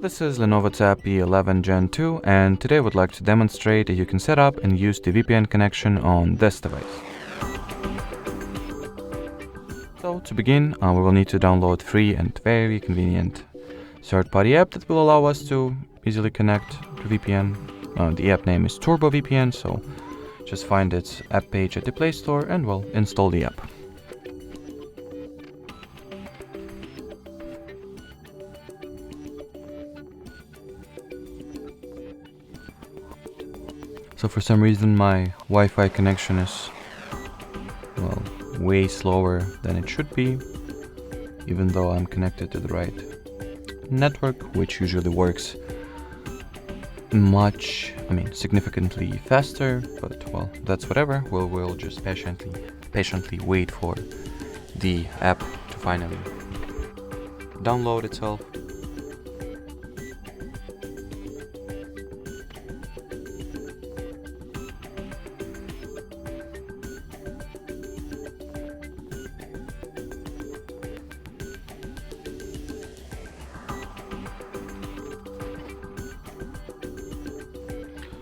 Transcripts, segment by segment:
This is LENOVO Tab P11 Gen 2, and today I would like to demonstrate that you can set up and use the VPN connection on this device. So to begin, we will need to download free and very convenient third-party app that will allow us to easily connect to VPN. The app name is Turbo VPN, so just find its app page at the Play Store and we'll install the app. So for some reason my Wi-Fi connection is, well, way slower than it should be, even though I'm connected to the right network, which usually works significantly faster, but well, that's whatever. We'll just patiently wait for the app to finally download itself.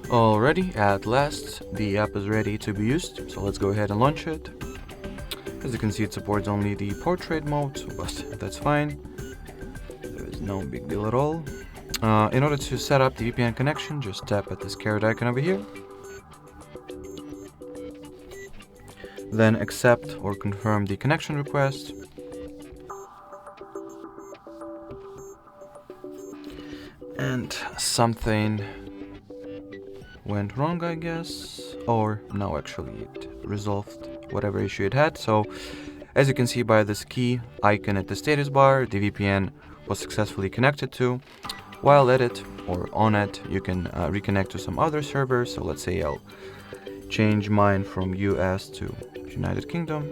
Alrighty, at last the app is ready to be used, so let's go ahead and launch it. As you can see, it supports only the portrait mode, but that's fine. There is no big deal at all. In order to set up the VPN connection, just tap at this carrot icon over here. Then accept or confirm the connection request. And something went wrong, I guess, or no, actually it resolved whatever issue it had. So as you can see by this key icon at the status bar, the VPN was successfully connected to. While at it or on it, you can reconnect to some other servers. So let's say I'll change mine from US to United Kingdom,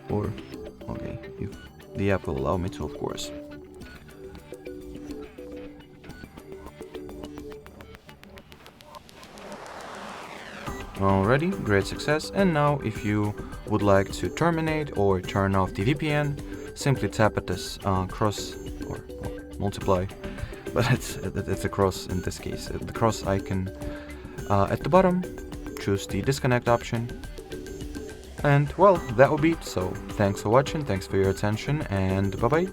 or okay, if the app will allow me to, of course. Alrighty, great success. And now if you would like to terminate or turn off the VPN, simply tap at this cross or multiply, but it's a cross in this case, the cross icon at the bottom. Choose the disconnect option, and well, that will be it. So thanks for watching, thanks for your attention, and bye bye.